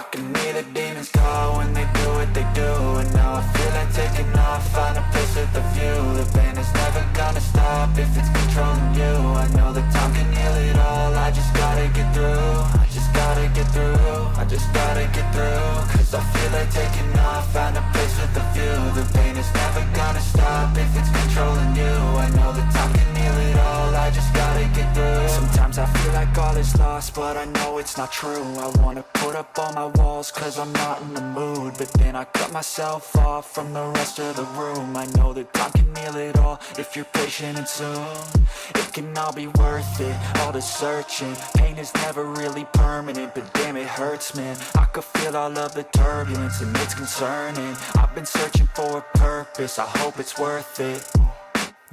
I can hear the demons call when they do what they do. And now I feel like taking off, find a place with a view. The pain is never gonna stop if it's controlling you. I know that time can heal it all, I just gotta get through. I just gotta get through, I just gotta get through. Cause I feel like taking off, find a place with a view. The pain is never gonna stop if it's controlling you. I know that time can heal it all, I just gotta get through. Sometimes I feel like all is lost, but I know it's not true. I wanna put up all my walls cause I'm not in the mood, but then I cut myself off from the rest of the room. I know that time can heal it all if you're patient and soon it can all be worth it, all the searching. Pain is never really permanent, but damn it hurts, man. I could feel all of the turbulence and it's concerning. I've been searching for a purpose, I hope it's worth it.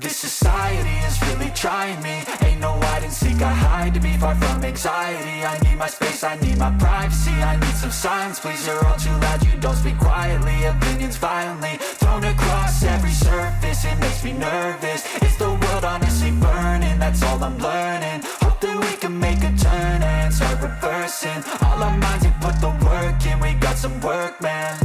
This society is really trying me. Ain't no hide and seek, I hide to be far from anxiety. I need my space, I need my privacy. I need some silence, please, you're all too loud. You don't speak quietly, opinions violently thrown across every surface. It makes me nervous, is the world honestly burning? That's all I'm learning. Hope that we can make a turn and start reversing all our minds and put the work in. We got some work, man.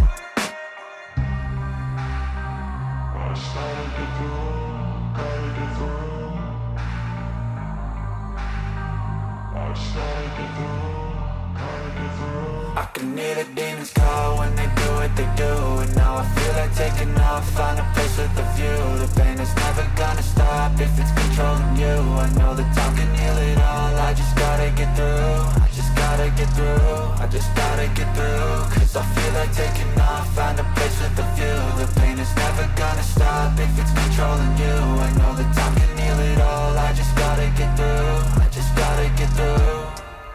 I can hear the demons call when they do what they do. And now I feel like taking off, find a place with a view. The pain is never gonna stop if it's controlling you. I know that time can heal it all, I just gotta get through. I just gotta get through, I just gotta get through. Cause I feel like taking off, find a place with a view. The pain is never gonna stop if it's controlling you. I know that time can heal it all, I just gotta get through. I just gotta get through.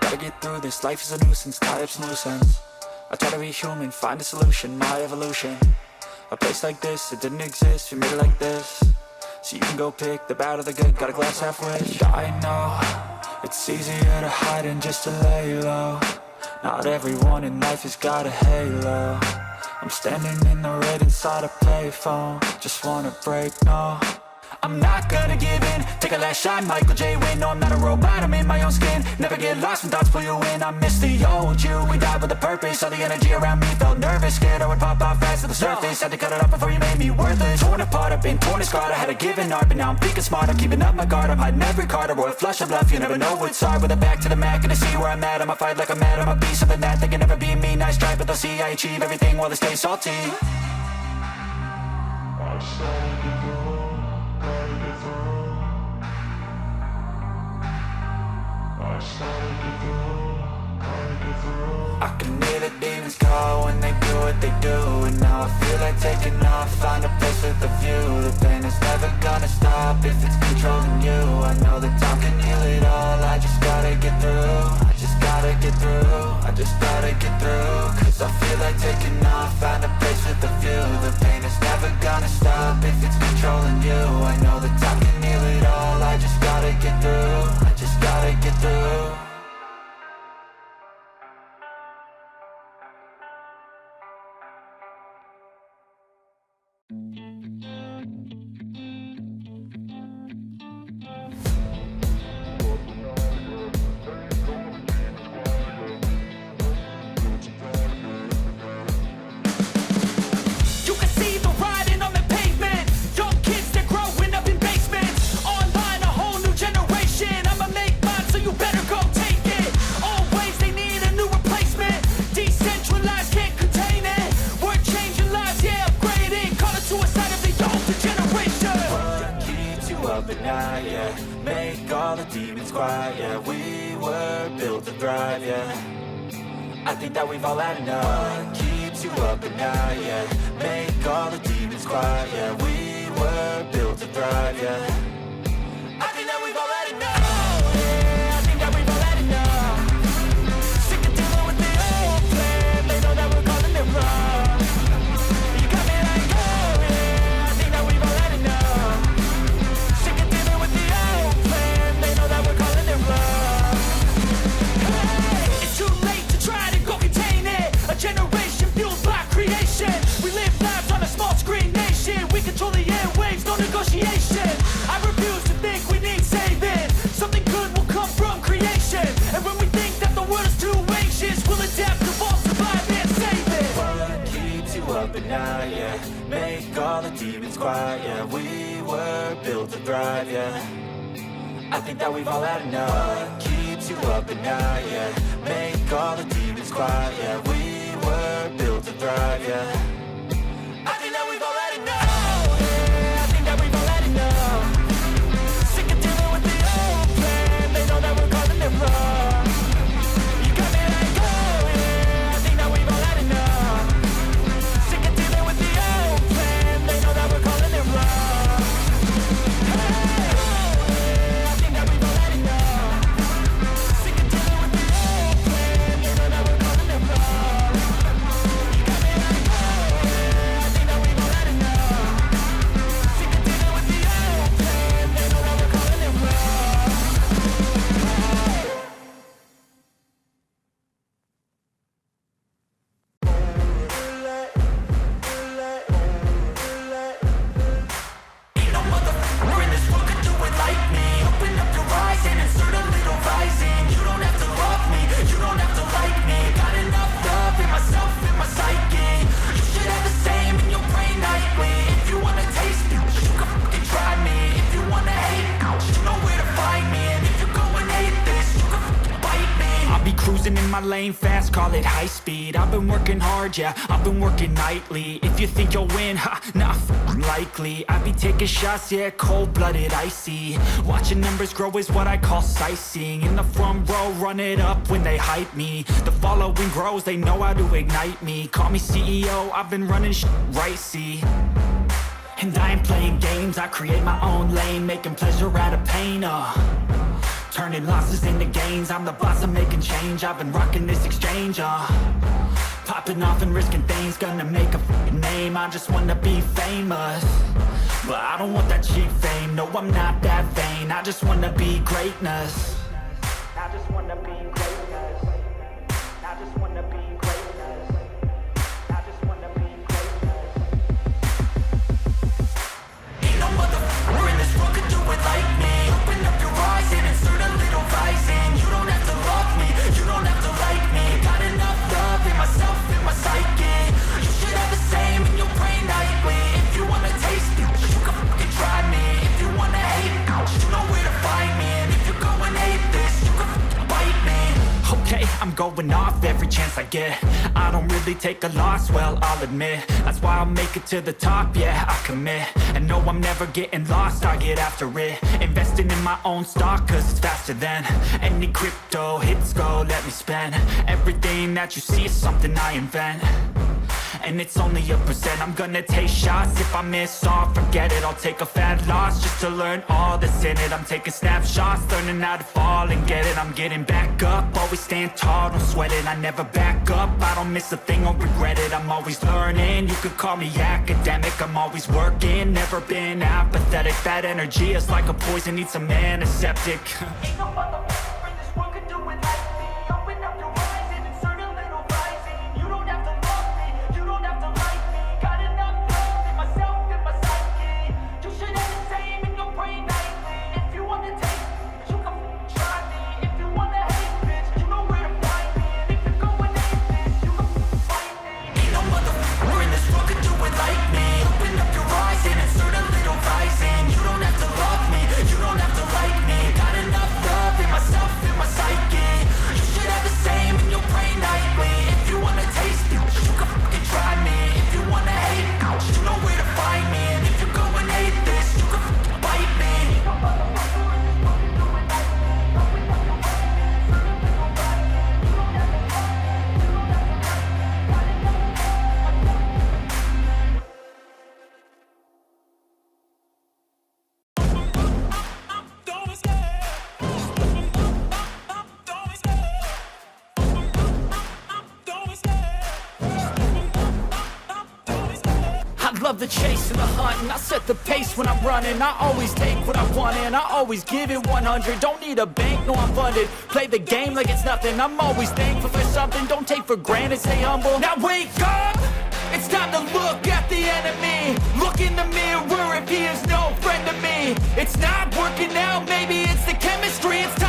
Gotta get through this, life is a nuisance, tie up some loose ends. I try to be human, find a solution, my evolution. A place like this, it didn't exist, we made it like this. So you can go pick the bad or the good, got a glass half wish. I know, it's easier to hide than just to lay low. Not everyone in life has got a halo. I'm standing in the red inside a payphone, just wanna break, no. I'm not gonna give in, take a last shot, Michael J. Win. No, I'm not a robot, I'm in my own skin. Never get lost when thoughts pull you in. I miss the old you, we died with a purpose. All the energy around me felt nervous, scared I would pop out fast to the surface. Had to cut it off before you made me worthless. Torn apart, I've been torn and scarred. I had a given art, but now I'm thinking smart. I'm keeping up my guard, I'm hiding every card. A royal flush of bluff, you never know what's hard. With a back to the mat, gonna see where I'm at. I'ma fight like I'm mad, I'ma be something that they can never be me. Nice try, but they'll see I achieve everything while they stay salty. I can hear the demons call when they do what they do. And now I feel like taking off, find a place with a view. The pain is never gonna stop if it's controlling you. I know that time can heal it all, I just gotta get through. I just gotta get through, I just gotta get through. Cause I feel like taking off, find a place with a view. The pain is never gonna stop if it's controlling you. I know that time can heal it all, I just gotta get through. I just gotta get through. Make all the demons quiet, yeah. We were built to thrive, yeah. I think that we've all had enough. What keeps you up at night, yeah. Make all the demons quiet, yeah. We were built to thrive, yeah. I think that we've all had enough. Oh, yeah, I think that we've all had enough. Sick of dealing with the old plan. They know that we're calling it wrong. You got me like, oh, yeah, I think that we've all had enough. Sick of dealing with the old plan. They know that we're calling it wrong. Hey, it's too late to try to go contain it. A generation fueled by creation. We live life night, yeah. Make all the demons quiet, yeah. We were built to thrive, yeah. I think that we've all had enough. What keeps you up at night, yeah. Make all the demons quiet, yeah. We were built to thrive, yeah. I think that we've all had enough. Yeah, I think that we've all had enough. Sick of dealing with the old plan. They know that we're calling it wrong. You got me like, oh yeah, I think that we've all had enough. Sick of dealing with the old plan. They know that we're calling it wrong. Hey, oh yeah, I think that we've all had enough. Sick of dealing with the old plan. They know that we're calling it wrong. You got me like, oh yeah, I think that we've all had enough. Sick of dealing with the old plan. They know that we're calling it wrong. Ain't no motherfucker in this world could do it like me. Open up your eyes and insert a little rising. You don't have to love me, you don't have to like me. Got enough love in myself, in my psyche. You should have the same in your brain nightly. If you wanna taste me, you can fucking try me. If you wanna hate, you know where to find me. And if you go and hate this, you can fucking bite me. I'll be cruising in my lane fast, call it high speed. I've been working hard, yeah, I've been working nightly. If you think you'll win, ha, nah, likely. I be taking shots, yeah, cold-blooded, icy. Watching numbers grow is what I call sightseeing. In the front row, run it up when they hype me. The following grows, they know how to ignite me. Call me CEO, I've been running shit right, see. And I ain't playing games, I create my own lane, making pleasure out of pain, turning losses into gains, I'm the boss, I'm making change. I've been rocking this exchange, popping off and risking things, gonna make a f***ing name. I just wanna be famous, but I don't want that cheap fame. No, I'm not that vain, I just wanna be greatness. I just wanna be greatness. I just wanna be greatness. I just wanna be greatness. Ain't no motherfucker in this world could do it like me. Open up your eyes and insert a little rising. You don't have to love me, you don't have to like me. Got enough love in myself, in my psyche. You should have the same in your brain nightly. If you wanna taste me, you can fucking try me. If you wanna hate, you know where to find me. And if you go and hate this, you can fucking bite me. Okay, I'm going off every chance I get. I don't really take a loss, well, I'll admit. That's why I'll make it to the top, yeah, I commit. And no, I'm never getting lost, I get after it. Investing in my own stock, cause it's faster than any crypto hits go, let me spend. Everything that you see is something I invent. And it's only a percent. I'm gonna take shots. If I miss all, forget it. I'll take a fat loss just to learn all that's in it. I'm taking snapshots, learning how to fall and get it. I'm getting back up, always stand tall, don't sweat it. I never back up, I don't miss a thing or regret it. I'm always learning, you could call me academic. I'm always working, never been apathetic. That energy is like a poison, needs some antiseptic. Ain't no motherfucker in this world could do it like me. Open up your eyes and insert a little rising. You don't have to love me, you don't have to like me. Got enough love in myself, in my psyche. You should have the same in your brain nightly. If you wanna taste me, you can try me. If you wanna hate, bitch, you know where to find me. And if you go and hate this, you can fight me. Ain't no motherfucker in this world could do it like me. Open up your eyes and insert a little rising. You don't have to love me, you don't have to like me. Got enough love in myself, in my psyche. You should have the same in your brain nightly. If you wanna taste me, you can fucking try me. If you wanna hate, you know where to find me. And if you go and hate this, you can fucking bite me. I love the chase and the hunt, and I set the pace when I'm running. I always take what I want and I always give it 100. Don't need a bank, no, I'm funded. Play the game like it's nothing. I'm always thankful for something. Don't take for granted, stay humble. Now wake up! It's time to look at the enemy. Look in the mirror if he is no friend to me. It's not working out, maybe it's the chemistry. It's time